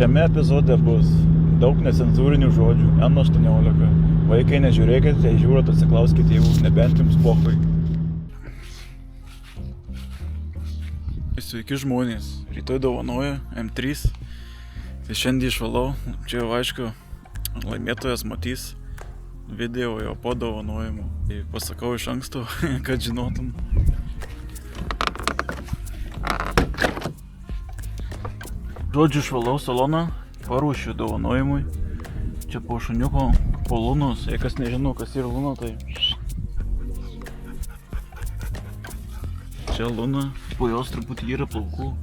Šiame epizode bus daug necenzūrinių žodžių, N18. Vaikai nežiūrėkite, jei žiūrot, atsiklauskite jų, nebent jums pochui. Sveiki žmonės, rytoj dovanoja M3. Tai šiandien išvalau, čia jau aišku, laimėtojas matys video jo po dovanojimo. Tai pasakau iš anksto, kad žinotum. Žodžiu, išvalau saloną, paruošiu dovanojimui. Čia po šuniuko, po Lunos, jei kas nežino, kas yra Luna, tai... Čia Luna, po jos truputį yra plaukų.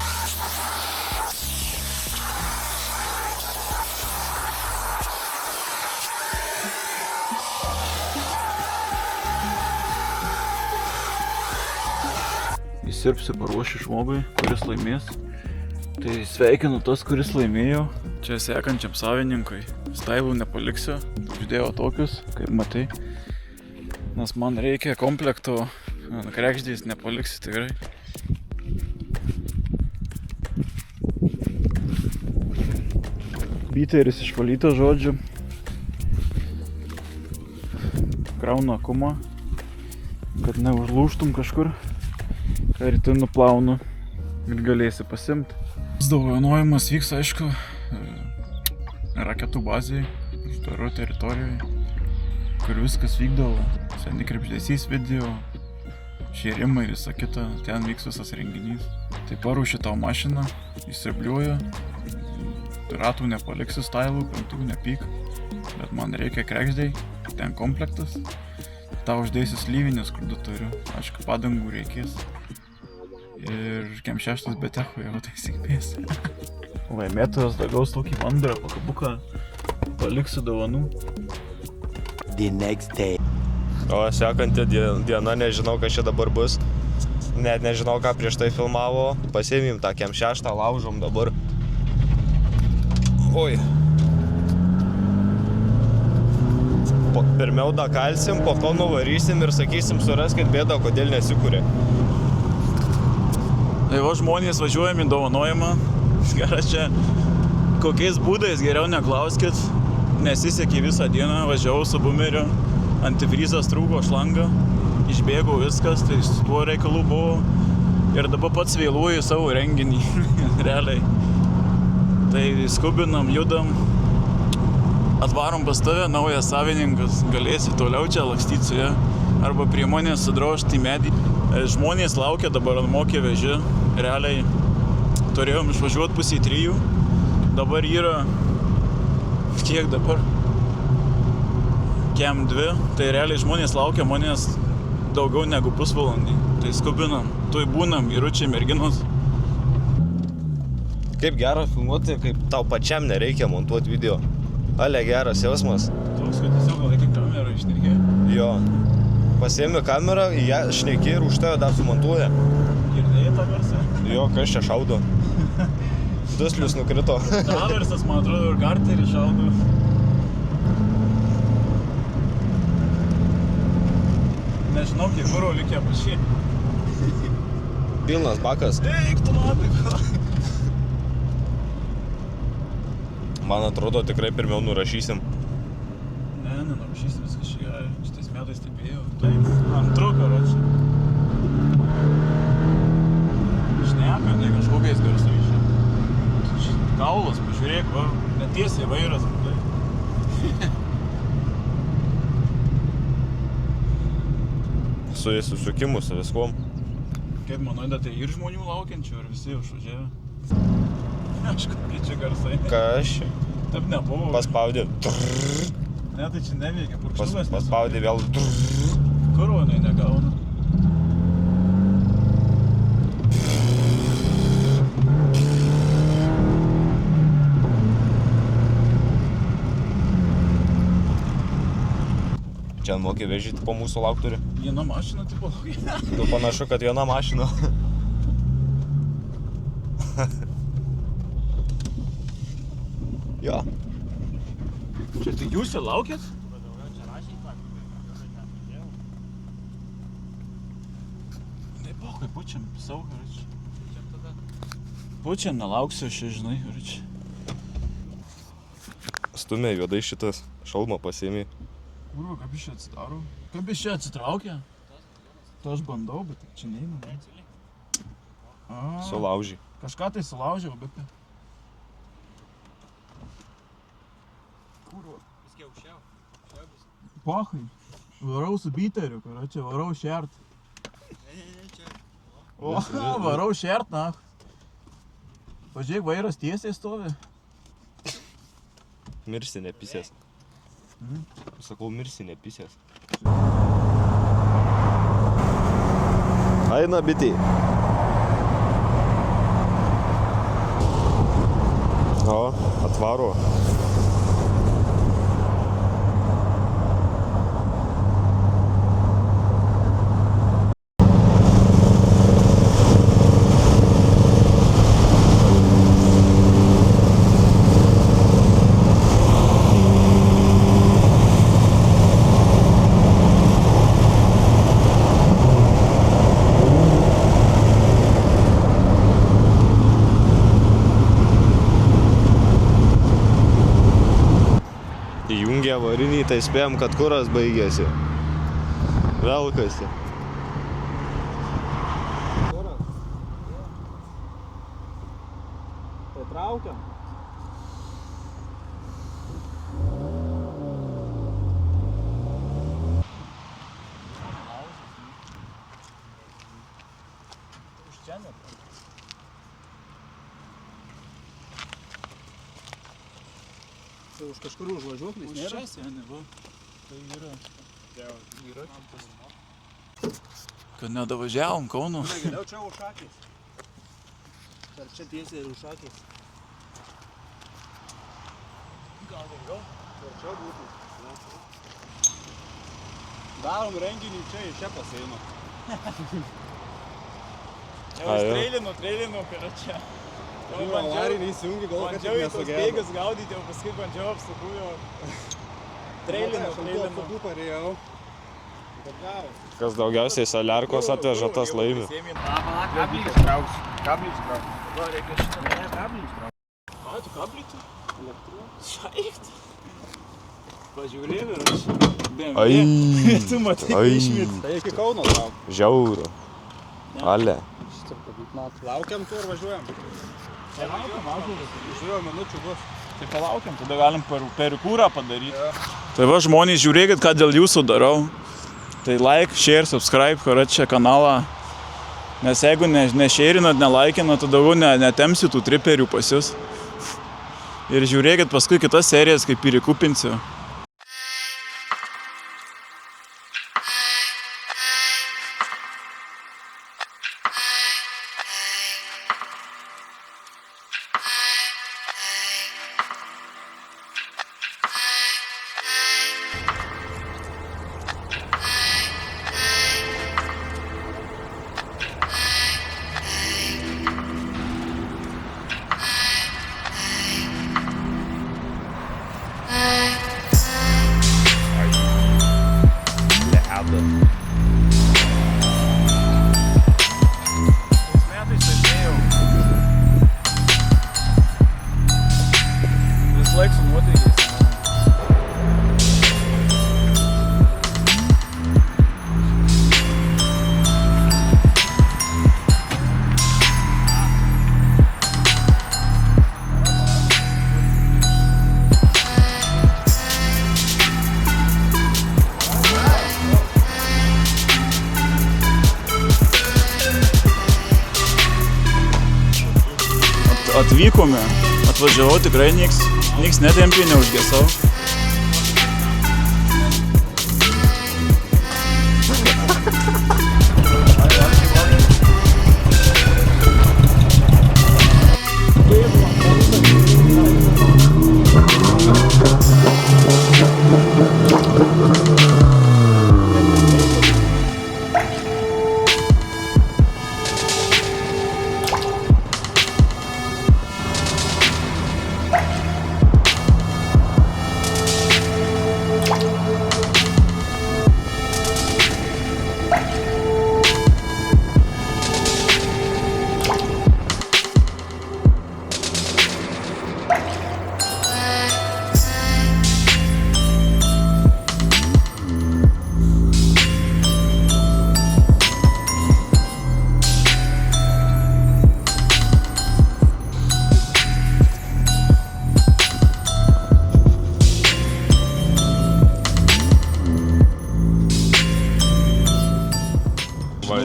Įsirpsiu, paruošiu žmogui, kuris laimės. Tai sveikinu tas, kuris laimėjo. Čia sekančiam savininkui. Stailų nepaliksiu. Uždėjau tokius, kaip matai. Nes man reikia komplekto. Krekždės nepaliksiu tikrai. Biteris išvalytas, žodžiu. Kraunu akumą, kad neužlūžtum kažkur. Ką rytoj nuplaunu ir galėsi pasimti. Dovanojimas vyks, aišku, raketų bazėje, uždaro teritorijoje, kur viskas vykdavo. Seni krepšdesys video, šėrimai ir visa kita, ten vyks visas renginys. Tai paruošiu tau mašiną, įsibliuoju, ratų nepaliksiu stailų, pentų nepyk, bet man reikia krekždei, ten komplektas. Tau uždėsiu slyvinės, kur du turiu, aišku, padangų reikės. Ir kem šeštas betecho jau tai sėkmės. Laimėtojas dagaus tokį mandrą pakabuką, paliksiu dovanų. The next day. O sekanti diena, nežinau, kas čia dabar bus. Net nežinau, ką prieš tai filmavo. Pasiėmėm tą kem šeštą, laužom dabar. Oi. Pirmiau dakalsim, po to nuvarysim ir sakysim, suraskit bėdą, kodėl nesikūrė. Tai va, žmonės važiuojam į dovanojimą. Geras čia, kokiais būdais geriau neklauskit. Nesisekė visą dieną, važiavau su bumeriu, antifrizas trūko, šlanga, išbėgau viskas, tai su tuo reikalų buvo. Ir dabar pats vėluoju savo renginį, realiai. Tai skubinam, judam, atvarom pas tave, naujas savininkas, galėsi toliau čia lakstyti su ja, arba prie manęs sudrožti į medį. Žmonės laukia dabar ant mokė veži, realiai turėjom išvažiuoti pusė 3, dabar yra, kiek dabar, kem 2, tai realiai žmonės laukia manęs daugiau negu pusvalandį, tai skubinam, tuoj būnam, vyručiai, merginos. Kaip gera filmuoti, kaip tau pačiam nereikia montuoti video. Ale, geras jausmas. Toks, kad tiesiog gal reikia kamerą išnekė. Jo. Pasiėmė kamerą, ją šneki ir už tave dar sumontuoja. Girdėjai tą garsą? Jo, kas čia šaudo? Duslius nukrito. Traversas, man atrodo, ir garterį šaudo. Nežinau, kiek kuro likę pašį. Pilnas bakas. Eik tu labai. Man atrodo, tikrai pirmiau nurašysim. Ne, nenurašysim, viskas čia. Šitais metais stebėjau. Tai antru, karočią. Šneka, ne kažkokiais garsais. Kaulas, pažiūrėk, va, netiesiai vairas. Su įsusukimu, su viskuom. Kaip manai, tai ir žmonių laukiančių, ar visi jau išvažiavę? Aš kokie čia garsai. Kas čia? Taip nebuvo. Paspaudė. Ne, tai čia neveikia, purkštuvas Paspaudė vėl. Kuro jinai negauna. Čia mokė vežyti po mūsų laukturį. Viena mašina tipo laukia. Nu, panašu, kad viena mašina. Jo. Čia tik jūs čia laukėt? Tai pokai, pučiam savo, Pučiam, nelauksiu aš, žinai, ir čia. Stumė juodai šitas, šalmą pasiėmė. Kurva, kaip iš čia atsidaro? Kaip iš čia atsitraukia? To aš bandau, bet čia neina. Sulaužy. Kažką tai sulaužiau, bet... Kurva. Viskiau šiau. Pahai. Varau su biteriu, čia varau šert. Ne, čia. O, varau šert, na. Pažiūrėk, vairas tiesiai stovi. Mirsi nepisės. Sakau, mirsi nepisės. Aina bitį. O, atvaro. Įjungė avarinį, tai spėjom, kad kuras baigėsi. Velkasi. Tai traukiam. Už čia net. Tai už kažkur užvažiuoklis Už čia seni, va. Tai yra. Yra. Kad nedavažiavom Kauno. Galiau čia užšakės. Per čia tiesiai ir užšakės. Gal daugiau? Per čia būtų. Darom renginį čia, iš čia paseino. Jau treilinu, kada čia. Avarinį įsijungi, gal kad Bandžiau į tos bėgas gaudyti, jau paskui bandžiau apsukų jau. Treilinu. Apsukų parėjau. Bet gavo. Kas daugiausiai saliarkos atveža, tas laimi. Kablį ištrauks. Kablį ištrauks. Va, reikia šitą. Ne, kablį ištrauks. A, tu kablį tu? Šaikt. Pažiūrėjau ir aš. Ai. Tu matai, Ai. Tai iki Kauno trauk. Žiauru. Ale. Laukiam tu ar važiuojam? Važiuojam, minučių bus. Tai palaukiam, tada galim perikūrą padaryti. Tai va, žmonės, žiūrėkit, ką dėl jūsų darau. Tai like, share, subscribe, čia kanalą. Nes jeigu nešėrinat, nelaikinat, tai daugiau netemsi tų triperių pas jūs. Ir žiūrėkit paskui kitas serijas, kaip pirikupinsiu. Atvykome, atvažiavau, tikrai niks netempė, neužgesau.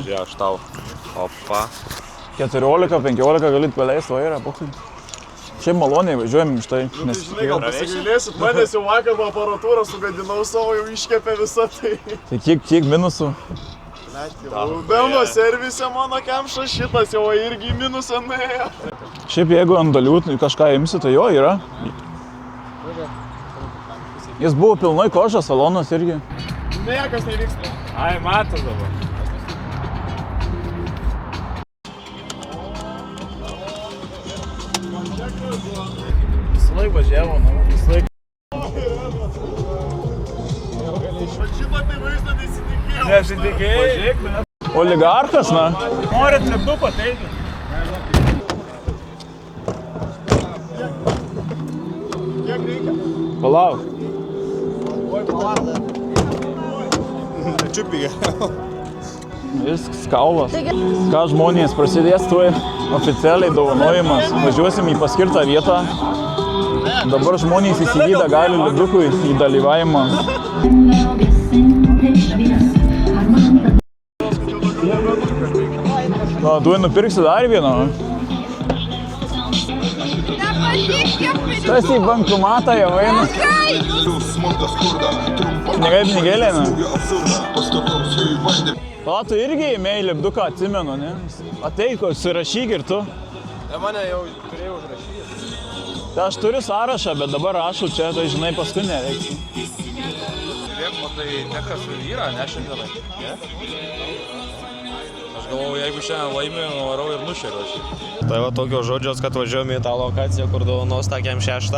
Žiūrėjau, aš tau. Opa. 14-15 galit paleisti vairą, pukai. Šiaip maloniai važiuojam iš tai. Žinai, gal pasigailėsit manęs, jau vakar aparatūrą sugadinau savo, jau iškepė visą tai. Tai kiek minusų? Bembo servise mano kemšas šitas jau irgi į minusą nuėjo. Šiaip jeigu ant dalių kažką imsi, tai jo yra. Jis buvo pilnai kožas, salonas irgi. Niekas nevyksta. Ai, matas dabar. Visąlaik važiavo, visąlaik. Šitą tai vaizdą nesitikėjau. Nesitikėjai? Oligarkas, na. Norit lipduko, teikit. Kiek reikia? Palauk. Čiupyje. Viskas kaulas. Ką žmonės, prasidės tuoj oficialiai dovanojimas. Važiuosim į paskirtą vietą. Dabar žmonės įsigyda gali lipdukui į dalyvavimą. Na, tu nupirksi dar vieną. Tas į bankomatą jau eina. Pinigėlė, na. O, tu irgi ėmėjai lipduką, atsimenu, ne? Ateik, surašyk ir tu. Ne, mane jau turėjau užrašyti. Tai aš turiu sąrašą, bet dabar rašau čia, tai žinai, paskui nereiks. Žiūrėk, matai, nekas yra, ne šiandien. Ne? Aš galvoju, jeigu šiandien laimė, nuvarau ir nušeriu aš. Tai va tokios žodžios, kad važiuojame į tą lokaciją, kur dovanos takėm 6.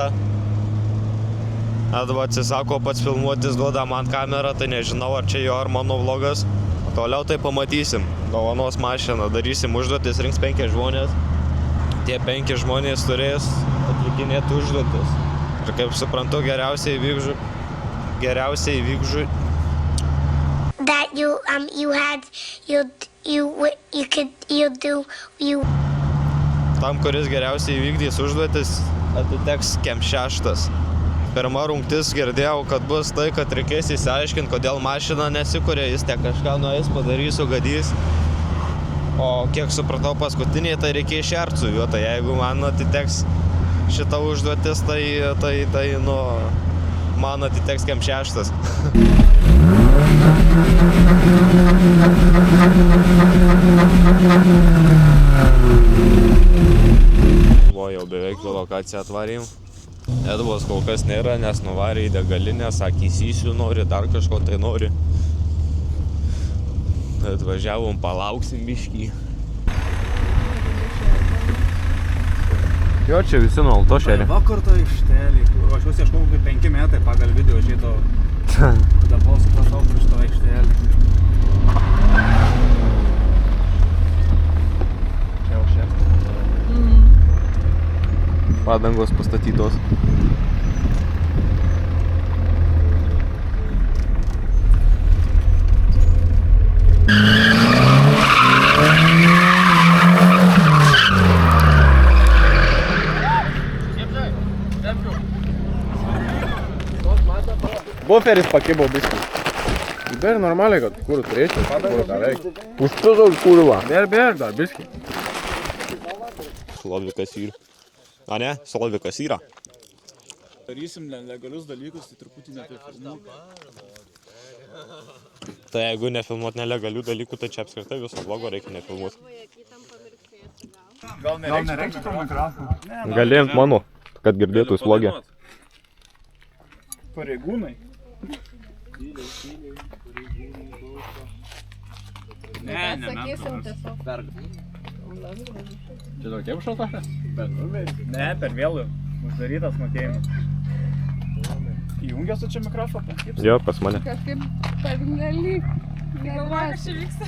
Dabar atsisako pats filmuotis, duoda man kamerą, tai nežinau, ar čia jo ar mano vlogas. Toliau tai pamatysim. Dovanos mašiną, darysim užduotis, rinks 5 žmonės. Tie 5 žmonės turės atlikinėti užduotis. Ir kaip suprantu, geriausiai įvyks that you Tam, kuris geriausiai įvykdys užduotis, atiteks kem 6. Pirma rungtis girdėjau, kad bus tai, kad reikės įsiaiškinti, kodėl mašina nesikuria, jis te kažką nueis, padarys, sugadys. O kiek supratau paskutiniai, tai reikia išert su juo, tai jeigu man atiteks šita užduotis, tai nu, man atiteks kem 6. O jau beveik į lokaciją atvarėm. Edvos kol kas nėra, nes nuvarė į degalinę, sakė, įsysiu nori, dar kažko tai nori. Atvažiavom, palauksim biškį. Jo, čia visi nuolto šerė. Vakar to aikštelį, aš jūs ieškau kaip 5 metai pagal video šito. Dabar supratau prieš to aikštelį. Čia jau šia. Padangos pastatytos. Buferis pakibo biškai. Bėr normaliai, kad kur turėčiau, kur ką veikti. Užpildau kurvą. Bėr, dar biškai. Slovikas yra. A ne? Slovikas yra. Darysim nelegalius dalykus, tai truputį nepifilmuok. Tai jeigu nefilmuot nelegalių dalykų, tai čia apskritai viso vlogo reikia nefilmuot. Gal nereikia to mikrofonu? Gali ant mano, kad girdėtų vlogę. Pareigūnai. Ne, Čia tokia užšalta? ne, per vėlų. Uždarytas mokėjimas. Įjungęs čia mikrofoną? Jo, pas mane. Kažkaip pernelyg galvoju, kas čia vyksta.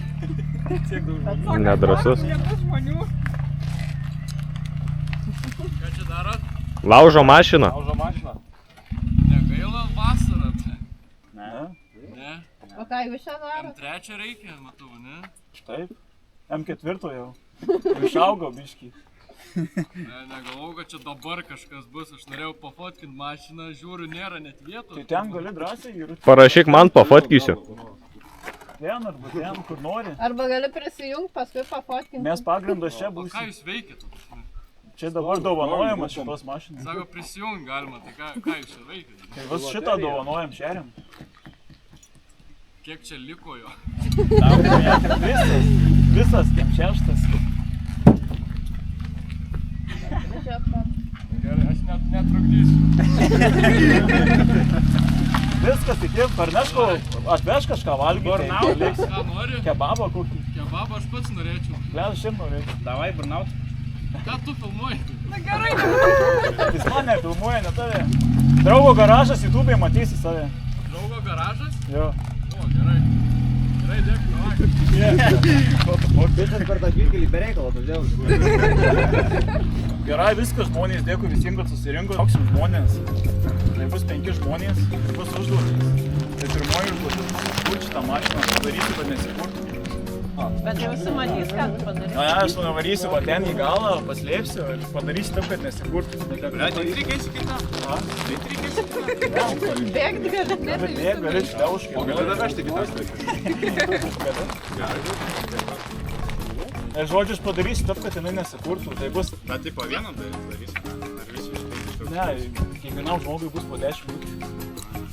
Nedrąsus. Žmonių. Ką čia darot? Laužo mašiną. Laužo mašiną. Negaila vasarą. Ne. Ne? O ką jūs čia darot? M3 reikia, matau, ne? Taip. M4 jau. Išaugo biškį. Ne, negalvau, kad čia dabar kažkas bus. Aš norėjau pafotkinti mašiną, žiūriu, nėra net vietos. Tai ten gali drąsiai ir... Parašyk man, pafotkysiu. ten arba ten, kur nori. Arba gali prisijungti, paskui pafotkinti. Mes pagrindas čia O ką būsim. jūs veikėt? Čia dabar dovanojamas šitos mašinos. Sako, prisijungi galima, tai ką jūs čia veikėt? Tai vis šitą dovanojam šeriam. Kiek čia liko jo? Visas, kem šeštas. Gerai, aš net netrukdysiu. Viskas, tik parneško, atveš kažką valgyti. Burnaut, ką nori? Kebabą kokį. Kebabą aš pats norėčiau. Gal aš ir norėčiau. Davai, burnaut. Ką tu filmuoji? Jis mane filmuoja, ne tave. Draugo garažas YouTube'ai matysi save. Draugo garažas? Jo. O, gerai. Gerai, dėkui, Novak. Visas per tą žvilgelį be reikalo, todėl. Gerai, viskas, žmonės, dėkui visiems, kad susirinko. Auksim žmonės. Tai bus 5 žmonės ir bus užduotis. Tai pirmoji užduotis bus sukurti šitą mašiną, padarysiu, kad nesikurtų. Bet jau visi matys, ką tu padarysi. Na, aš nuvarysiu va ten į galą, paslėpsiu ir padarysiu taip, kad nesikurtų. Tai reikės į kitą. Tai reikės į kitą. Bėgti gali, ne? Bet jie gali šliauškį. O gali davežti kitas. Ir žodžius padarysiu taip, kad jinai nesikurtų. Tai bus... Bet tai po vieną darysi. Ar visi iš Ne, kiekvienam žmogui bus po 10 minučių.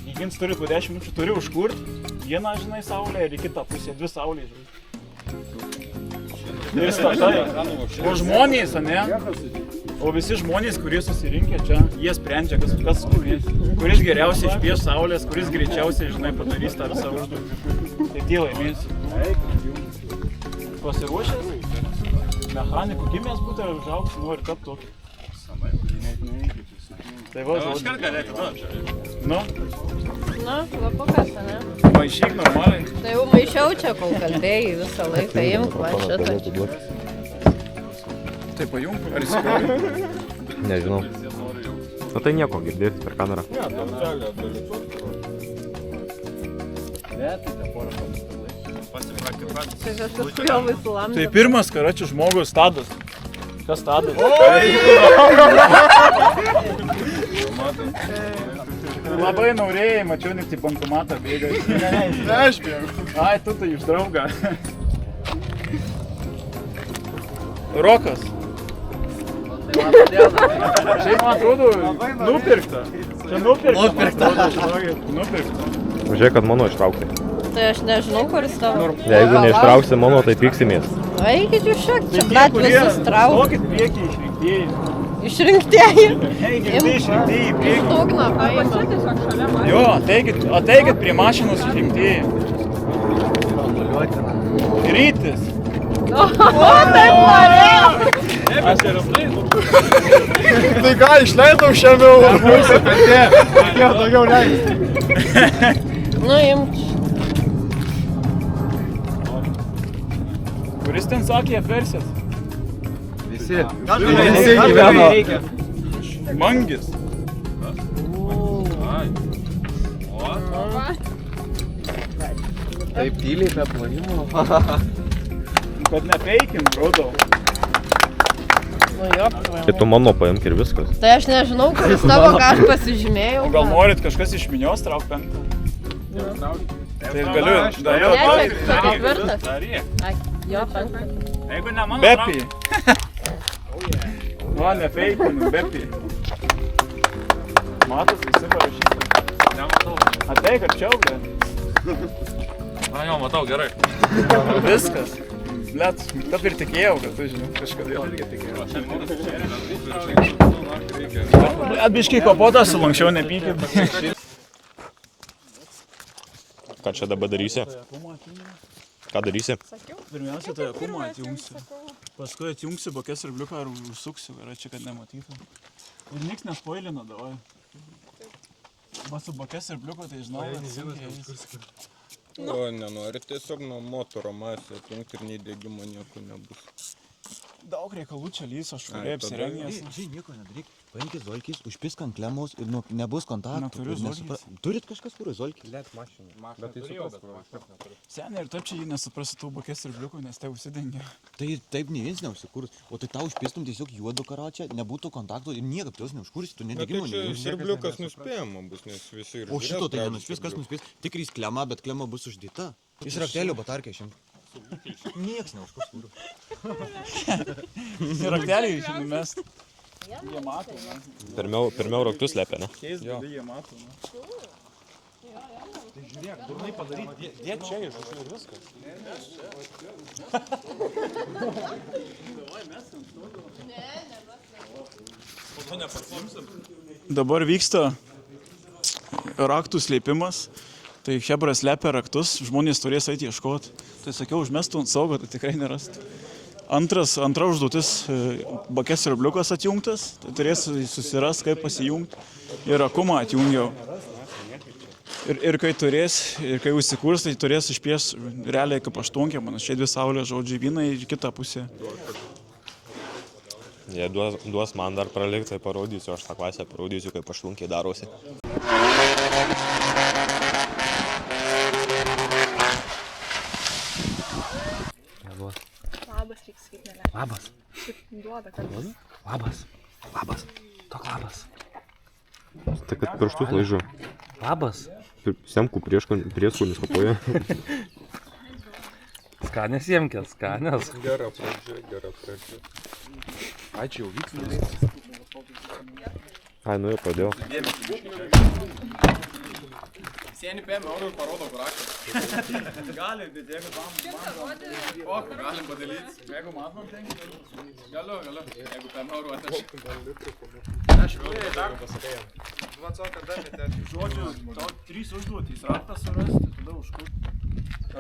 Kiekvienas turi po 10 minučių, turi užkurti. Vieną, žinai, saulę ir į kitą pusę, 2 saulės, žinai. Ir statai. O žmonės, ne? O visi žmonės, kurie susirinkę čia, jie sprendžia, kas kuris geriausiai išpieš saulės, kuris greičiausiai, žinai, padarys tą visą užduotį. Tai tie laimės. Pasiruošęs? Mechaniku gimęs būtų ir užaugs, nori tapti tokį. Tai va, Aš kart galėtų duoti. Nu, Na, lapukas, ne? maišyk normaliai. Tai jau maišiau čia, kol kalbėjai visą laiką, imk va šitą. Tai pajung, ar įsivažiuoju? Nežinau. Na tai nieko, girdėti per kamerą. Tai kažkas kujovai sulamdė. Tai pirmas karačių žmogus Tadas. Kas Tadas? Labai norėjai, mačiau, net į bankomatą bėgai. Ne, aš bėgu. Ai, tu tai iš draugą. Rokas. Šiaip man atrodo, nupirkta. Čia nupirkta. Nupirkta. Žiūrėk, kad mano ištraukti. Tai aš nežinau, kuris tavo. Jeigu neištrauksi mano, tai pyksimės. Eikit jūs šiek, čia blet visus trauk. Stokit priekį išrinktieji. Išrinktieji. Eikit išrinktieji į priekį. Stugną paima. Jo, ateikit prie mašinos išrinktieji. Rytis. O, taip norėjau. Aš ir aplainu. Tai ką, išleidau šiame mūsų katė. Reikėjo daugiau leisti. Nu, imk. Kuris ten sakė versijas? Visi. Visi gyveno. Mangis. Taip tyliai, be planimo. Kad nepeikim, rodo. Nu, jo. Tai tu mano paimk ir viskas. Tai aš nežinau, kuris tavo, ką aš pasižymėjau. Gal norit kažkas iš minios trauk penktą? Tai galiu. Ne, čia ketvirtas. Ai, jo, penktas. Jeigu ne mano, Bepi. Va, nepeikinu, Bepi. Matos, visi parašyti. Nematau. Ateik arčiau, ble. Na jo, matau, gerai. Viskas. Blet, taip ir tikėjau, kad tu žinai, kažkodėl. Blet, biškai kapotas sulankščiau, nepykit. Ką čia dabar darysi? Ką darysi? Pirmiausia, tai akumą atjungsiu. Paskui atjungsiu bakės ir bliuką ir užsuksiu, yra čia, kad nematytų. Ir niks nespoilina, davai. Va su bakės ir bliuko, tai žinau, kad sunkiai. O nenori tiesiog nuo motoro masę atjungti ir nei degimo nieko nebus. Daug reikalų čia lyso, švariai apsirengęs. Žinai, nieko nedaryk. Paimkit zolkis, užpisk ant klemos ir nebus kontaktų. Neturiu zolkis. Turit kažkas, kur zolkis? Let mašiną. Bet tai supras. Seniai ir taip čia jį nesuprasi tų bakės ir bliukų, nes tai užsidengia. Tai taip nei vienas neužsikurs. O tai tau užpistum tiesiog juodu karačią, nebūtų kontaktų ir niekaip tos neužkursi, tu nedegimo neįjungsi. Sirbliukas nuspėjama bus, nes visi ir... O šito tai nenuspės, kas nuspės? Tikrys klema, bet klema bus uždėta. Iš raktelio batarkė šiam. Nieks neužkurs. Rakteliai išėmė mest. Jie mato, ne? Pirmiau raktus lepia, ne? Keisdami jie mato, ne? Tai žiūrėk, durnai padaryti. Jie čia iš ir viskas. Dabar vyksta raktų slėpimas. Tai hebras slepia raktus, žmonės turės eiti ieškoti. Tai sakiau, užmestų ant saugo, tai tikrai nerastų. Antra užduotis, bakės sirbliukas atjungtas, tai turės susiras, kaip pasijungti. Ir akumą atjungiau. Ir kai turės, ir kai užsikurs, tai turės išpies realiai kaip aštuonkė, man čia 2 saulės žodžiai, vieną į kitą pusę. Jie duos man dar pralikti, tai parodysiu, aš tą klasę parodysiu, kaip aštuonkė darosi. Labas, reiks sakyti, nelė. Labas. Duoda, kad bus. Labas. Tok labas. Tai kad pirštus laižu. Labas. Semku prieskonis kapoje. Skanės jemkės, skanės. Gera pradžia. Ačiū, jau vyksta. Ai, nu jau pradėjau. Sienį PM eurų ir parodo kuraką. Gali, bet jeigu tam galim padalyti. Jeigu matom, tai galiu. Jeigu PM eurų atneši. Aš vėliau dar pasakėjau. Žodžiu, tau 3 užduotys. Raktas surasti, tada užkurti.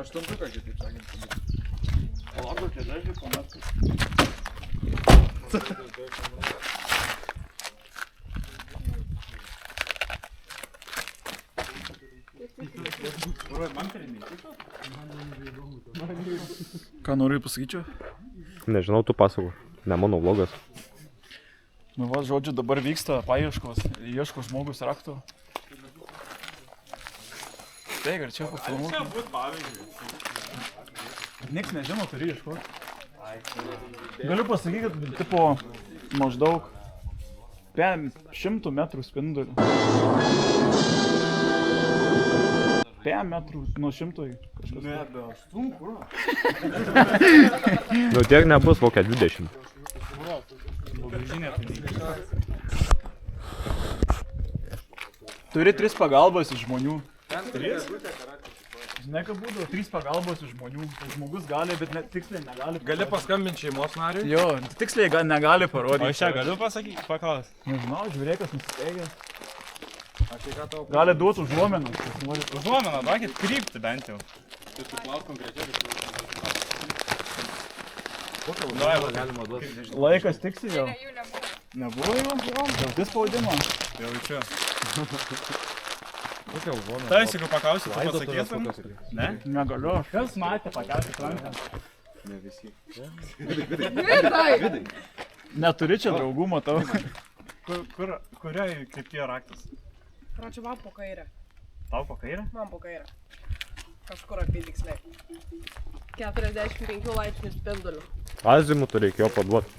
Aštuntuką, kaip sakant. Palauk, čia dažnai pamatys. Ką noriu pasakyčiau? Nežinau, tu pasako. Ne mano vlogas. Nu va, žodžiu, dabar vyksta paieškos. Ieško žmogus raktų. Tai, ar čia pafilmuoti? Čia būt pavyzdžiui. Nieks nežino, turi ieškoti. Galiu pasakyti, kad tipo maždaug 100 metrų spindulių. 5 metrų nuo 100 kažkas. Nebe 8, kur? Nu tiek nebus, kokia 20. Turi 3 pagalbos iš žmonių. 3? Žinai, ką būdavo? 3 pagalbos iš žmonių. Žmogus gali, bet tiksliai negali. Gali paskambinti šeimos nariui? Jo, tiksliai negali parodyti. O iš čia galiu pasakyti, paklaus. Nežinau, žiūrėkas nusiteigęs. Gali duoti užuomeną. Užuomeną, duokit krypti bent jau. Tai tu klaus konkrečiai. Kokią užuomeną galima duoti? Laikas tiksi jau. Jų nebuvo. Nebuvo jau? Dėl spaudimo. Jau čia. Kokią užuomeną? Tai jeigu paklausiu, tu pasakytum? Ne? Negaliu. Kas matė pakelti ranką? Ne visi. Vidai! Neturi čia draugų, matau. Kurioje kryptyje raktas? Pračiu, man po kairę. Tau po kairę? Man po kairę. Kažkur apie tiksliai. 45 laipsnių spindulių. Azimutą reikėjo paduoti.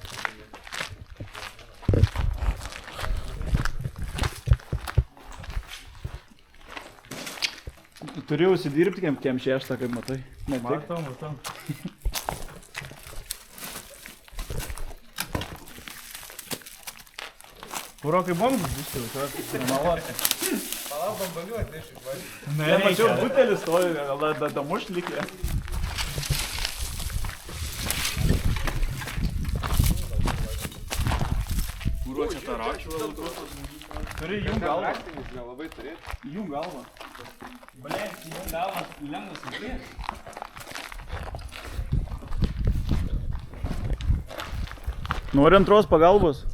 Turėjau užsidirbti kiem 6, kaip matai. Matau. Kuro kaip bombus biškiau, tai nemaloti. Palauk, bambaliuoti iš išvaryti. Ne, mačiau, butelis stovi, gal damuš likė. Kuro čia tą rakčių vėlus. Turi jų galvą. Nelabai turėti. Jų galvą. Blė, jų galvą lengvas uždėti. Nori antros pagalbos?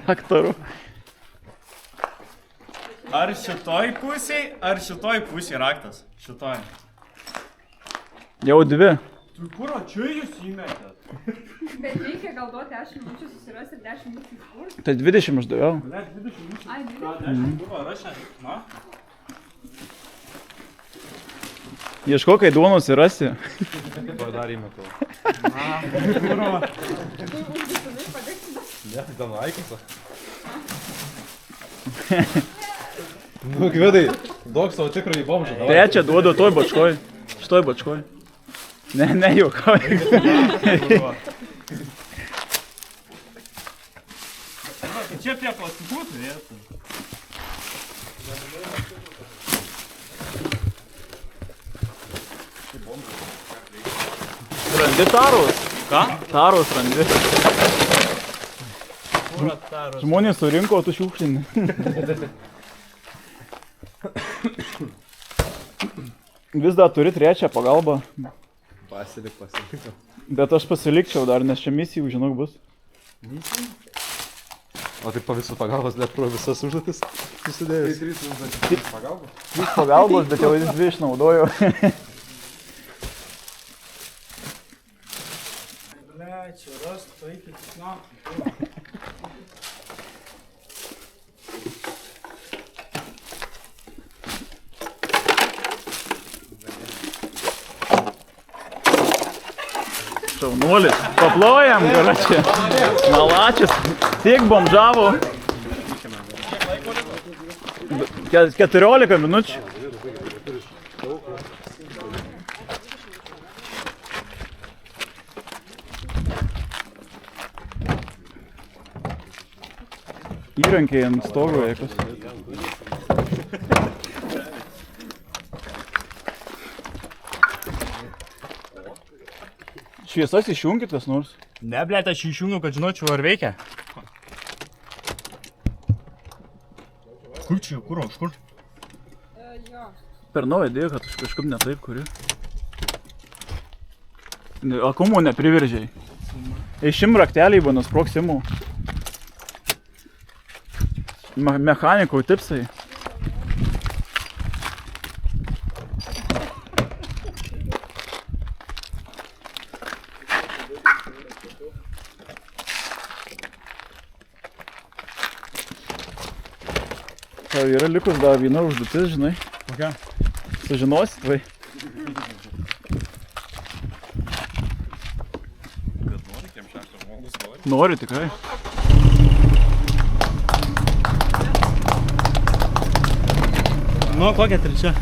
Daktaru. Ar šitoj pusėj, ar šitoj pusėj raktas? Šitoj. Jau 2. Tu kur čiujus įmetėt? Bet reikia gal duoti 10 minučių susirasti ir 10 minučių iškurti. Tai 20 uždaviau. Ble, 20 minučių. Ai, 20. 10 buvo rašę. Na? Ieško, kai duonos įrasi. Dar įmetau. Kurva. Ne, ten aikisa. Nu, Gvidai, duok savo tikrąjį bomžą. Trečią duodu toj bačkoj. Šitoj bačkoj. Ne, juokauju. Čia prie plastikų turėtų. Randi taros? Ką? Taros randi. Žmonės surinko, o tu šiukšlini. Vis dar turi trečią pagalbą. Pasilik. Bet aš pasilikčiau dar, nes čia misijų, žinok, bus. O tai po visų pagalbos, net pro visas užduotis susidėjus. Tai 3 pagalbos? 3 pagalbos, bet jau 2 išnaudoju. Ble, čia rast, tai iki snapų. Šaunuolis. Paplojam, karočią. Malačius. Tik bomžavo. 14 minučių. Įrankiai ant stogo jėkos. Šviesas išjungit kas nors. Ne, ble, aš išjungiu, kad žinočiau, ar veikia. Kur čia, kur, už kur? Per naują dėjo, kad aš kažkaip ne taip kuriu. Akumo nepriveržiai. Išim raktelį buvo nusproksimų. Mechanikų tipsai. Tau yra likus dar viena užduotis, žinai. Kokia? Sužinosit, vai. Nori tikrai. Nu, kokia trečia?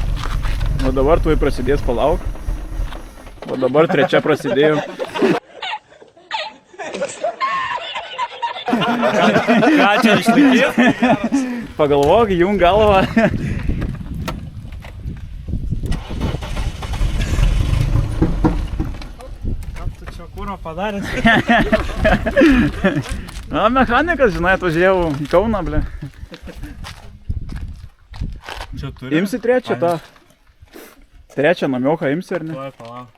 O dabar tuoj prasidės, palauk. O dabar trečia prasidėjo. Ką čia išlaikys? Pagalvok, jung galvą. Ką tu čia kūro padaręs? Na, mechanikas, žinai, atvažiavau į Kauną, ble. Čia turi? Imsi trečią tą. Trečią namioką imsi, ar ne? Tuoj, palauk.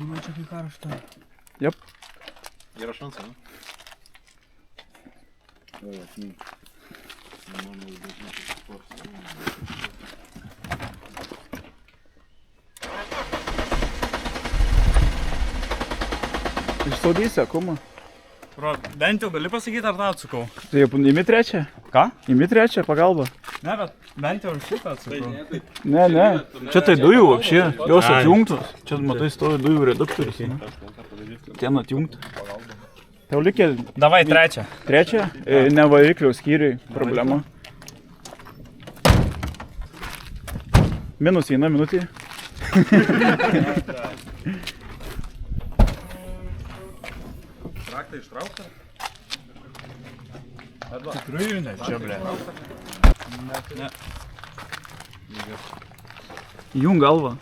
Nu, čia kai karšta. Jep. Yra šansą, ne? Išsaudysi, akumą. Bro, bent jau gali pasakyti, ar tą atsukau? Tai imi trečią? Ką? Imi trečią pagalbą. Ne, bet bent jau šitą atsukau. Ne. Čia tai dujų apšė. Jos atjungtos. Čia, matai, stovi dujų reduktorius. Ten atjungta. Tau likė Davai trečią. trečią. Ne variklio skyriui problema. Minus 1 minutė. Raktą ištraukta? Tikrai ne, čia ble. Ne. Jung galvą.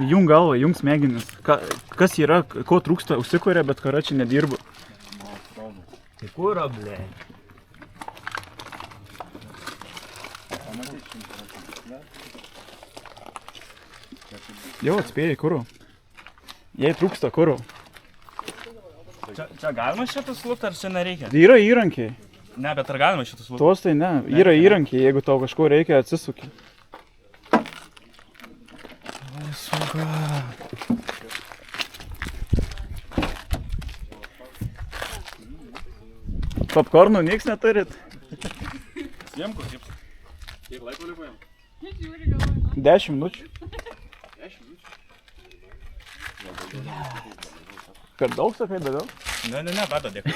Jung galvą, jung smegenis. Kas yra, ko trūksta, užsikuria, bet karačiai nedirba. Tai kūro, ble. Jau atspėjai kuro. Jei trūksta kuro. Čia galima šitas lūpti, ar čia nereikia? Yra įrankiai. Ne, bet ar galima šitas lūpti? Tuos tai ne. Yra įrankiai, jeigu tau kažko reikia, atsisuki. Popkornų nieks neturit? Jiem kur kaip? Kiek laiko liko jam? 10 minučių. Per daug sakai, bet daug? Ne, pada dėkui.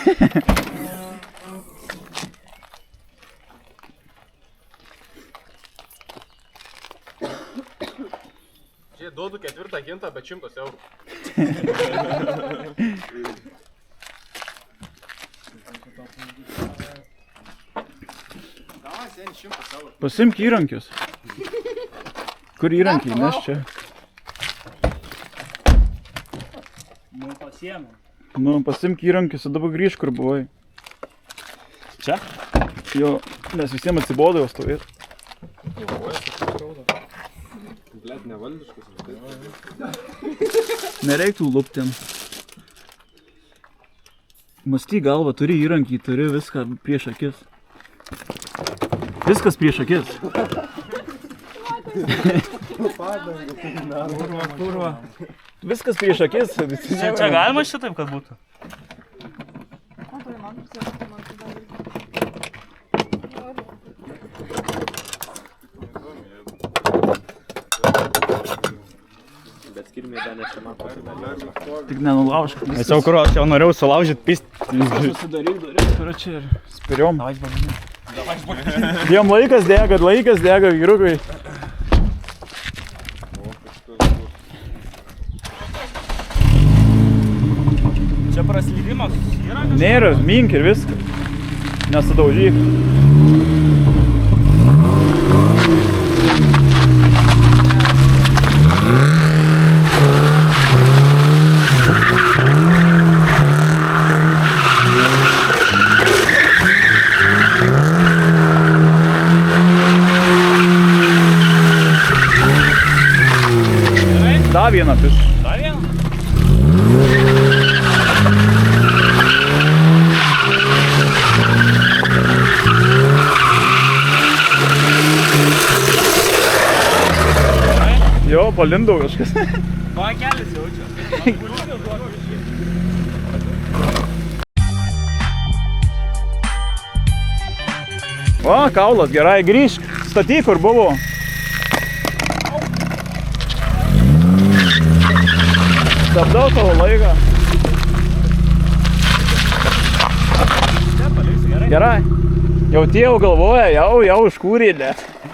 Čia duodu 4 gintą, bet 100 eurų. Pasimk įrankius. Kur įrankiai, nes čia? Nu, pasiemu. Nu, pasimk įrankius, o dabar grįžk, kur buvai. Čia? Jo, nes visiems atsibodo jau stovėti. Nereiktų luptėm. Masty galvą, turi įrankį, turi viską prieš akis. Viskas prieš akis. Kurva. Viskas prieš akis. Čia galima šitaip, kad būtų? Tik nenulaužk. Mes jau kur, aš jau norėjau sulaužyti pist. Susidaryk duris, kur čia ir spiriom. Jiem laikas dega, vyrukai. Čia praslydimas yra? Nėra, mink ir viską. Nesudaužyk. Dar vieną pis. Dar vieną? Jo, palindau kažkas. Va, kelis jaučia. Va, kaulas, gerai, grįžk. Statyk, kur buvo. Stabdau tavo laiką. Gerai. Jau tie jau galvoja, jau užkūrė, ne?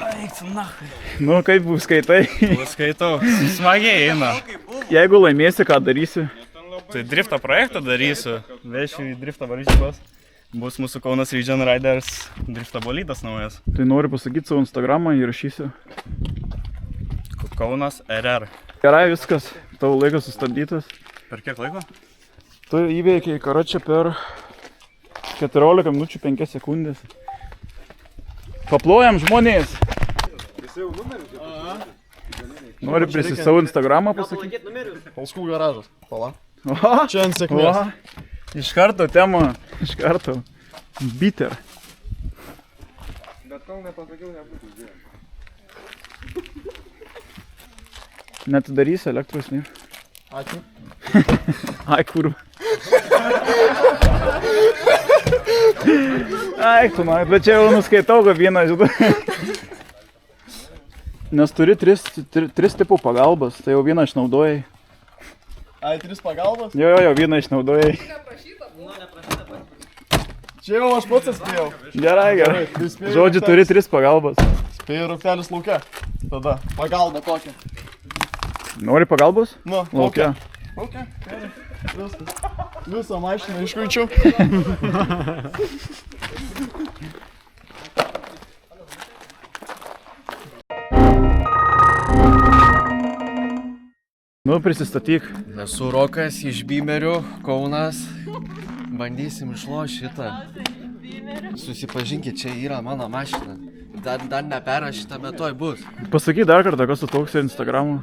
Eik, nahai. Nu, kaip skaitai? Skaitau. Smagiai eina. Jeigu laimėsi, ką darysi? Tai drifto projektą darysiu. Vešiu į drifto varžybas. Bus mūsų Kaunas Region Riders drifto bolydas naujas. Tai noriu pasakyti savo Instagramą, įrašysiu. Kaunas RR. Gerai, viskas. Tavo laikas sustabdytas. Per kiek laiko? Tu įveikiai karočią per 14 minučių 5 sekundės. Paplojam žmonės. Nori savo Instagramą pasakyti? Olskų garažas. Pala. Oha, Čia ant sėkmės. oha. Iš karto tema, iš karto. Bitter. Bet kol nepasakiau, nebūtų žiūrėjau. Net darysi elektros nėra. Ačiū. Ai, kurva. Ai, tu man, bet čia jau nuskaitau, kad vieną, žinai. Nes turi tris tipų pagalbas, tai jau vieną išnaudojai. Ai, 3 pagalbos? Jo, vieną išnaudojai. Čia jau aš pats atspėjau. Gerai. Žodžiu, turi 3 pagalbas. Spėjau rūktelis lauke. Tada pagalba kokia. Nori pagalbos? Nu, Lauke. Lauke. Viskas. Visą mašiną iškuičiu. Nu, prisistatyk. Esu Rokas iš Bimerių, Kaunas. Bandysim išlošti šitą. Susipažinkit, čia yra mano mašina. Dar neperašyta, bet toj bus. Pasakyk dar kartą, kas tu toks Instagramą.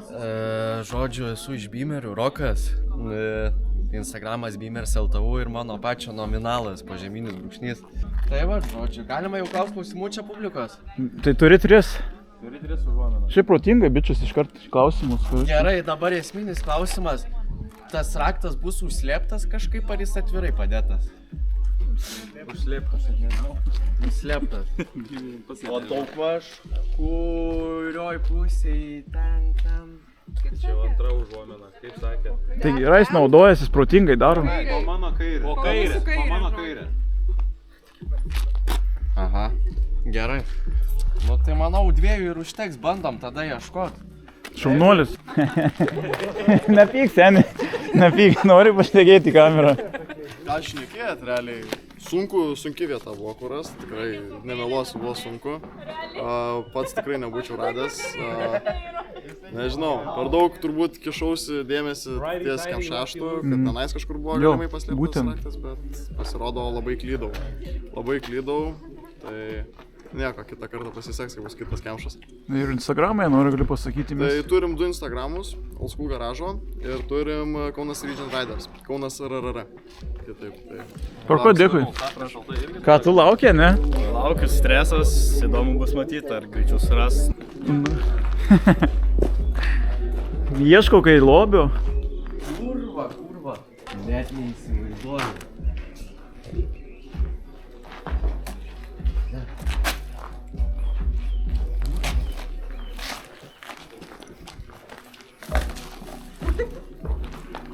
Žodžiu, esu iš Bimerių, Rokas. Instagramas Beamers LTU ir mano pačio nominalas Požeminis brūkšnys. Tai va, žodžiu, galima jau klaus klausimų čia publikos. Tai turi 3. Turi 3 užuomenas. Šiaip protingai, bičius, iškart klausimus. Gerai, dabar esminis klausimas. Tas raktas bus užslėptas kažkaip, ar jis atvirai padėtas? Užslėptas, aš nežinau. Užslėptas. O daugmaž kurioj pusėj ten. Čia jau antra užuomena, kaip sakė. Tai gerai, jis naudojasi, jis protingai daro. Po mano kairė. Po mano kairė. Aha, gerai. Nu tai manau 2 ir užteks, bandom tada ieškot. Šaunuolis. Nepyk, seni. Nepyk, nori pašnekėti kamerą. Ką šnekėt, realiai? Sunki vieta buvo kuras, tikrai nemeluosiu, buvo sunku. Pats tikrai nebūčiau radęs. Nežinau, per daug turbūt kišausi dėmesį ties Kem6, kad tenais kažkur buvo galimai paslėptas raktas, bet pasirodo labai klydau. Tai nieko, kitą kartą pasiseks, kai bus kitas Kem6. Ir Instagramai, noriu galiu pasakyti mes. Tai turim 2 Instagramus, Old School Garažo ir turim Kaunas Region Riders, Kaunas RRR. Kitaip, tai... Parko, dėkui. Ką tu laukia, ne? Laukiu, stresas, įdomu bus matyti, ar greičiau suras. Ieškau, kai lobio. Kurva. Net neįsivaizduoju.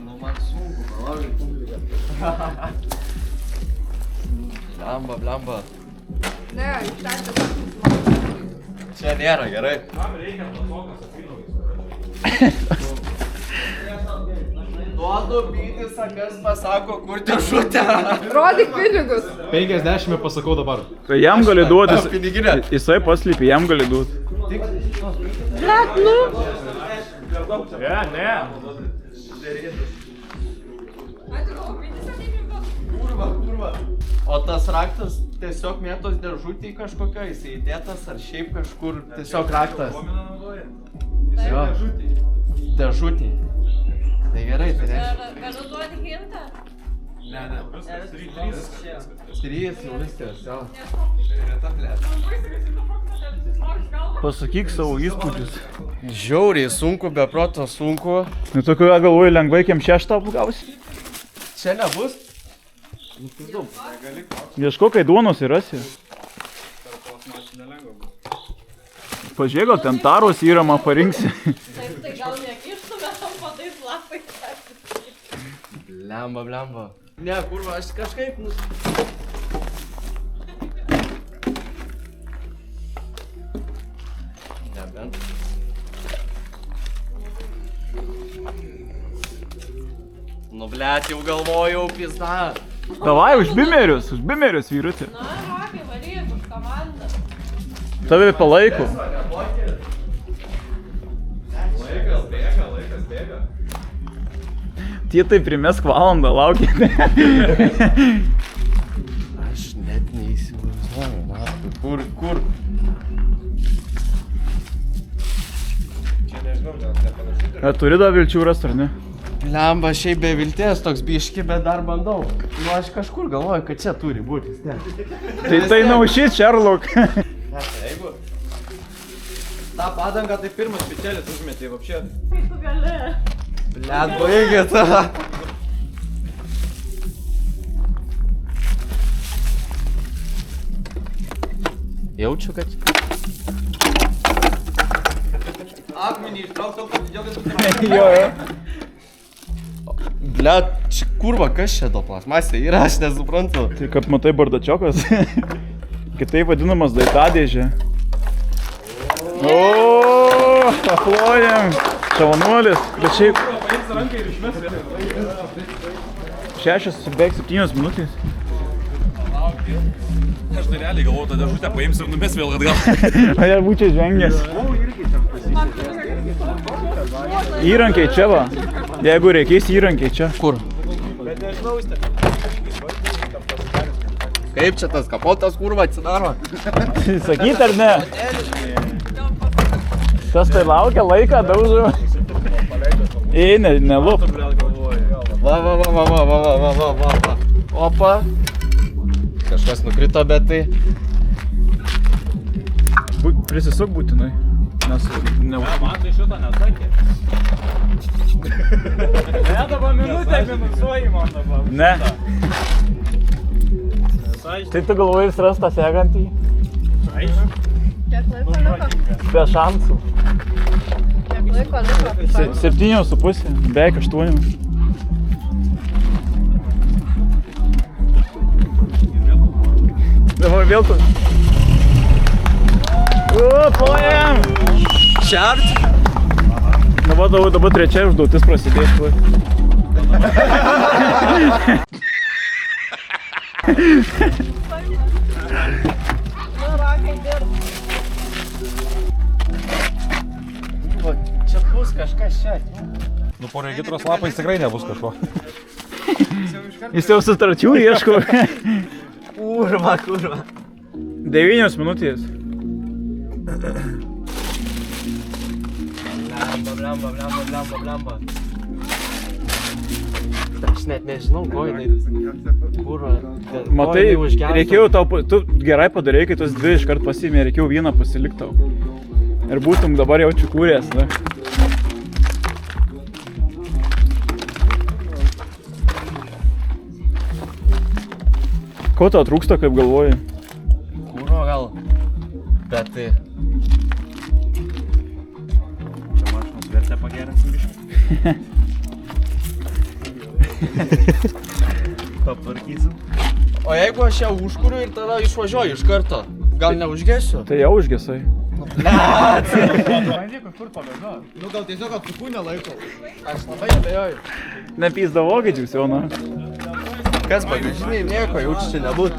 Nu man sunku, palaukit publiką. Blemba. Ne, iš ten tiesiog. Čia nėra gerai. Duodu bydis, kas pasako, kur dėžutė. Rodyk pinigus. 50 pasakau dabar. Tai jam gali duoti. Piniginė. Jisai paslypė, jam gali duoti. Blet, nu. Ne. Kurva. O tas raktas tiesiog mėtos dėžutėj kažkokio, jisai įdėtas ar šiaip kažkur tiesiog raktas? Jo. Dėžutėj. Tai gerai, tai reiškia. Galiu duoti hintą? Ne. 3 jau viskas, jo. Pasakyk savo įspūdžius. Žiauriai sunku, be proto sunku. Nu, tokiu galvoju, lengvai Kem6 apgausi. Čia nebus? Ieško, kai duonos įrasi. Pažiūrėk, gal ten taros yra, man parinksi. Taip, tai gal nekištume tam padais lapais. Blemba. Ne, kurva, aš kažkaip... Nebent. Nu, blet, jau galvojau, pizda. Davai, už bimerius vyrutė. Na, Rokai, varyk už komandą. Tave palaiko. Laikas bėga. Tie tai primesk valandą, laukite. Aš net neįsivaizduoju, matau, kur. Čia nežinau, gal nepanašu. Turi dar vilčių rast, ar ne? Lemba, šiaip be vilties toks biški, bet dar bandau. Nu, aš kažkur galvoju, kad čia turi būti. Tai naušyt, Sherlock. Jeigu tą padangą, tai pirmas pičelis užmetė, vapšė. Kaip tu gali? Blet, baigėt. Jaučiu, kad... Akmenį ištrauk to, kad didžiausias Jo. Blet, kurva, kas čia to plasmasė yra, aš nesuprantu. Tai kaip matai bardačiokas. Kitaip vadinamas daitadėžė. O, aplojam. Šaunuolis. Bet šiaip... 6-7 minutės. Aš tai realiai galvoju, tą dėžutę paims ir numes vėl atgal. A ja būčiau žvengęs. Įrankiai čia va. Jeigu reikės įrankiai čia. Kur? Kaip čia tas kapotas kurva atsidaro? Sakyt ar ne? Tas tai laukia laiką, daužau. Ei, nelup. Va. Opa. Kažkas nukrito, bet tai... Prisisuk būtinai. Nes neužsuk. Man tai šitą nesakė. Ne, dabar minutę minusuoji man dabar. Ne. Tai tu galvoji ras tą segantį? Kiek laiko liko? Be šansų. Kiek laiko liko? 7,5, beveik 8. Dabar vėl tu. Paėm! Šert? Dabar trečia užduotis prasidės. Nu, rakai dirb. Čia bus kažkas čia. Nu, po regitros lapais tikrai nebus kažko. Jis jau sutarčių ieško. Kurva. 9 minutės. Blemba. Aš net nežinau, ko jinai. Kurva. Matai, reikėjo tau, tu gerai padarei, kai tos dvi iškart pasiėmė, reikėjo vieną pasilikti tau. Ir būtum dabar jau čiukūrės, ne? Ko tau trūksta, kaip galvoji? Kurva gal. Bet tai... Čia mašinos vertę pagerinsim biškį. Paptvarkysim. O jeigu aš ją užkuriu ir tada išvažiuoju iš karto, gal neužgesiu? Tai jau užgesai. Bandyk kažkur pabėgioti. Nu, gal tiesiog apsukūnę laiko. Aš labai abejoju. Nepysdavokit jūs jau, na. Kas bagažiniai, nieko jaučiu čia nebūt.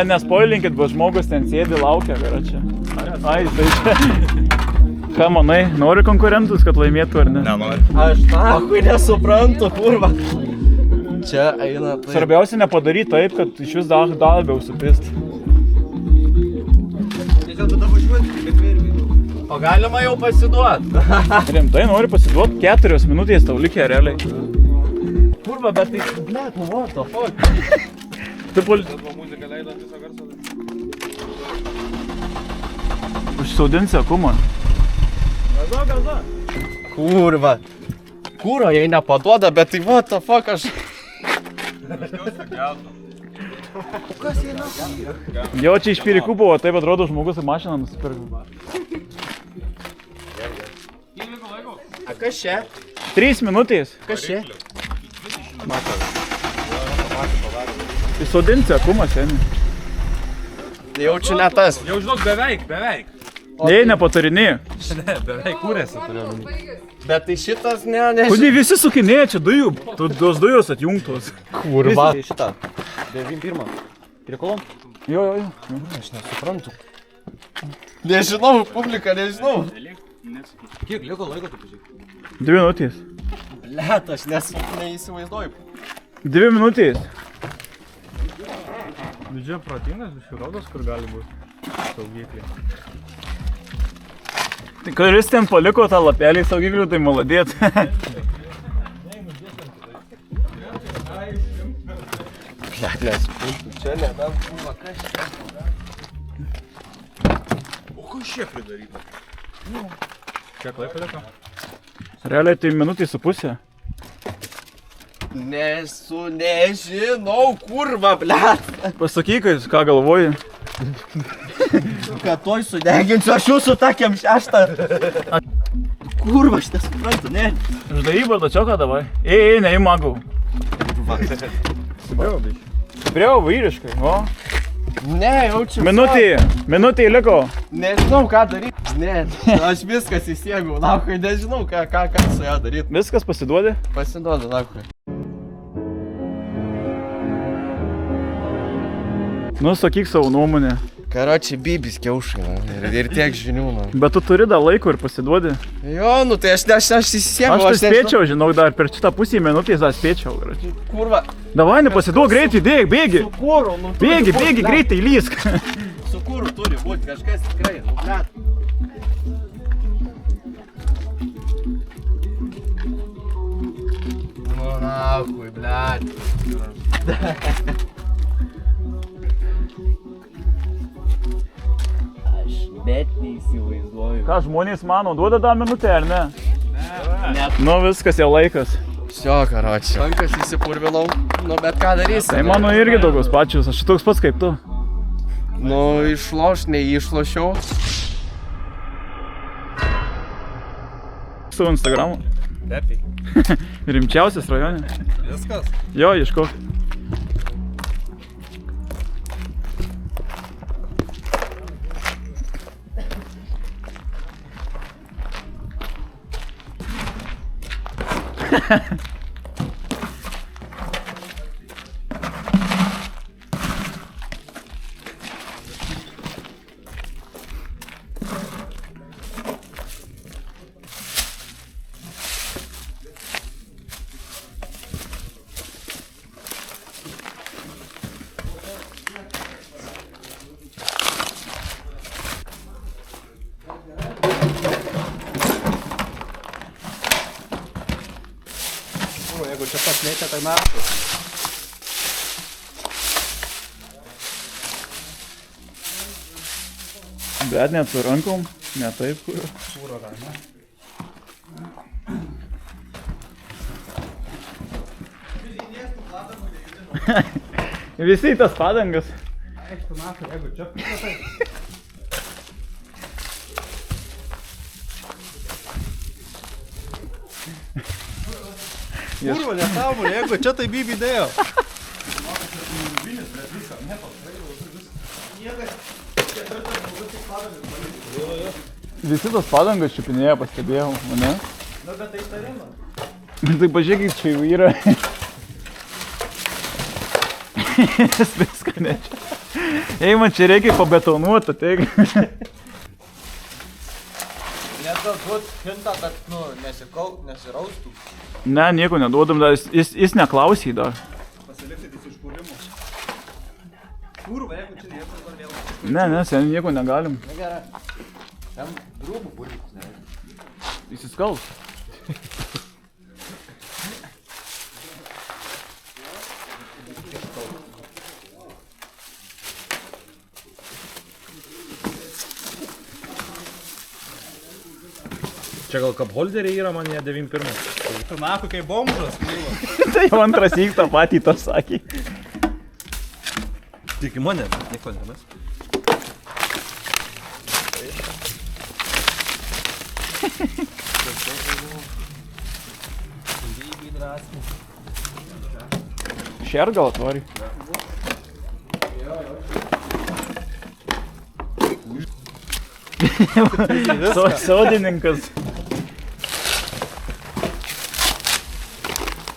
Nespoilinkit, bet žmogus ten sėdi, laukia, yra čia. Ai, tai čia. Ką manai, nori konkurentus, kad laimėtų ar ne? Nenori. Aš nakui nesuprantu, kurva. Čia eina tai. Svarbiausia nepadaryti taip, kad iš vis dar labiau supist. Tiesiog tada važiuoti, kaip virviai. O galima jau pasiduot. Rimtai nori pasiduot, 4 minutės tau likė realiai. Kurva, bet tai, blet, nu what the fuck. Tu Muzika leido visą garsą. užsaudinsi akumą. Gaza. Kurva. Kūro jai nepaduoda, bet tai what the fuck aš... Jo, čia iš pirikų buvo, taip atrodo žmogus į mašiną nusipirko. A kas čia? 3 minutės. Kas čia? Įsodinsi akumą, seniai. Jaučiu ne tas. Jau žinok, beveik. Jei nepatarinėjai. Ne, beveik kūrėsi turiu. Bet tai šitas ne... Kodėl visi sukinėja čia dujų? Tos dujos atjungtos. Kurva. Šitą. 91. Prie kolon. Jo. Aš nesuprantu. Nežinau, publika, nežinau. Kiek liko laiko, tu pažiūrėk? 2 minutės. Blet, aš neįsivaizduoju. 2 minutės. Didžiai protingas, biškirodas, kur gali būti saugikliai. Tai kuris ten paliko tą lapelį saugiklių, tai maladėt. Blet, nesuprantu. Čia nedam kurva, kas čia? O kas čia pridaryta? Kiek laiko liko? Realiai tai 1,5 minutės. Nežinau, kurva, blet. Pasakyk, ką galvoji. Kad toj sudeginsiu, aš jūsų takėm 6. Kurva, aš nesuprantu, ne. Ždaryba, dačioką davai. Ei, neįmagau. Stipriau, vyriškai, o. Ne, jaučiu. Minutė liko. Nežinau, ką daryti. Ne, aš viskas įsiėmiau, nakui, nežinau, ką su ją daryti. Viskas pasiduodi? Pasiduodu, nakui. Nu, sakyk savo nuomonę. Karočiai, bibis kiaušai, ir tiek žinių, na. Bet tu turi dar laiko ir pasiduodi. Jo, nu tai aš įsiėmiau. Aš tai spėčiau, žinau, dar per šitą pusę minutės dar spėčiau. Kurva. Davai, nepasiduok greitai, bėgi. Su kūru, nu. Bėgi, greitai, lysk. Su kūru turi būti kažkas tikrai, nu, blet. Blet. Aš net neįsivaizduoju. Ką žmonės mano, duoda tą minutę ar ne? Ne. Nu viskas jau laikas. Sio, karoči. Rankas įsipurvinau, nu bet ką darysi? Tai mano irgi tokios pačios, aš toks pats kaip tu. Nu, išloš, neišlošiau. Su Instagramu. Tepiai. Rimčiausias rajone. Viskas. Jo, ieškok. Jeigu čia paslėtė, tai metų. Bet net su rankom, ne taip kur. Pūro rame. Visi į tas padangas. Eik tu metų, jeigu čia tai. Kurva, nesąmonė, jeigu čia tai bibi dėjo. Visi tas padangas čiupinėja, pastebėjau, mane. Na, bet tai tarima. Tai pažiūrėkit, čia jau yra. Jis viską nečia. Ei, man čia reikia pabetonuoti, taigi. Net duot hintą, kad, nu, nesiraustų. Ne, nieko neduodam, dar jis neklausė dar. Pasiliksit iš kūrimo. Kurva, jeigu čia nieko dar vėl. Ne, sen nieko negalim. Na gerai. Ten grūbų būrys, ne? Įsiskals. Čia gal kapholderiai yra, man jie 91. Tu naku kaip bomžas. Tai jau antras įk tą patį to sakė. Tik į mane, nieko nemes. Šer gal atvari. Sodininkas.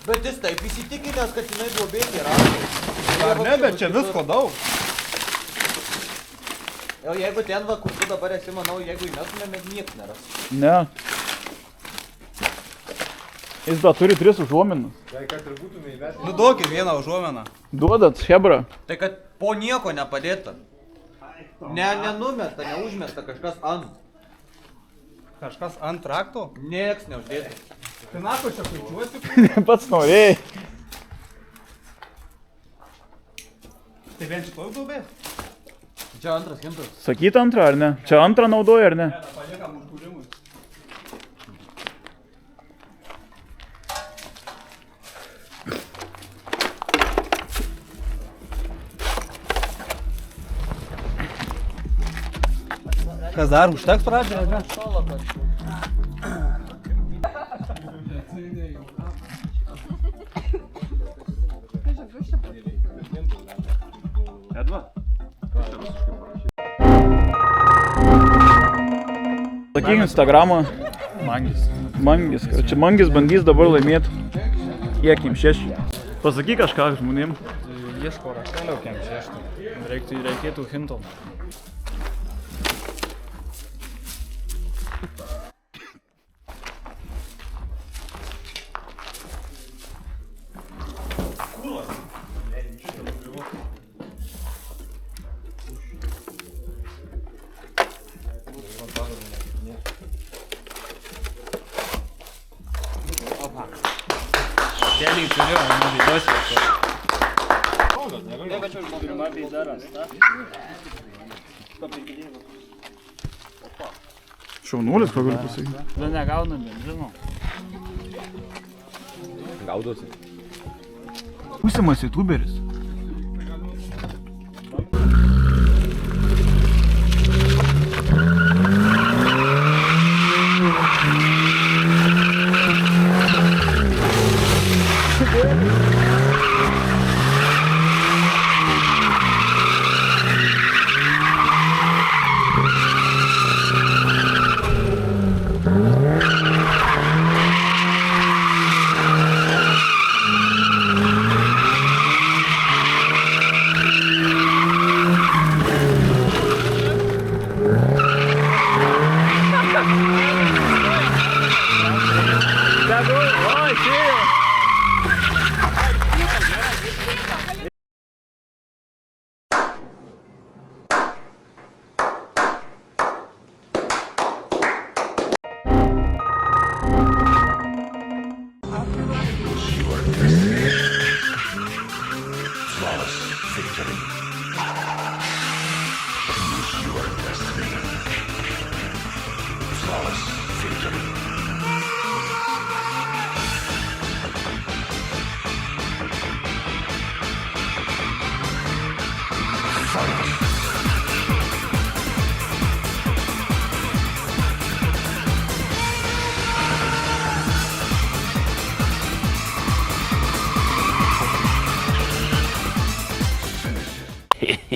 Bet jis taip įsitikinęs, kad jinai duobėti yra. Ar ne, bet čia visko daug. Jau jeigu ten va, kur tu dabar esi, manau, jeigu įmetumėm, nieks nėra. Ne. Jis dar turi 3 užuominas. Nu duokit vieną užuomeną. Duodat, hebra. Tai kad po nieko nepadėta. Nenumesta, neužmesta kažkas ant. Kažkas ant rakto? Nieks neuždėta. Tai nako čia skaičiuosi. Pats norėjai. Tai vien šitoj duobė? Čia antras hintas. Sakyt antrą ar ne? Čia antrą naudoji ar ne? Ne, paliekam užkūrimui. Kas dar užteks pradžioje, ar ne? Edva? Sakyk Instagramą. Mangis. Čia Mangis bandys dabar laimėti. Kiekim 6. Pasakyk kažką žmonėm. Ieško raštelio kiem 6. Reikėtų hinto. Keliai turiu, baidos. Šaunuolis, ką galiu pasakyti. Tu negauna benzino. Gaudosi. Būsimas youtuberis.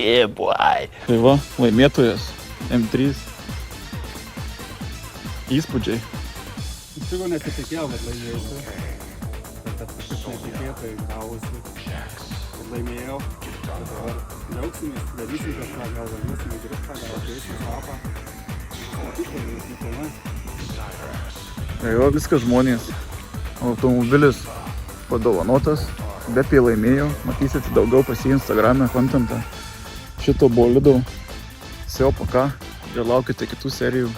Yeah, boy. Tai va, laimėtojas M3. Įspūdžiai. Iš tikrųjų nesitikėjau, kad laimėsiu. Bet kažkaip netikėtai gavosi, kad laimėjau. Dabar džiaugsimės, darysim kažką, gal važiuosim į driftą, gal ateisim šapą. Tai va, viskas žmonės. Automobilis padovanotas, Bepė laimėjo. Matysite daugiau pas jį Instagram'e kontentą šito bolido. Все, пока. Ir laukite kitų serijų.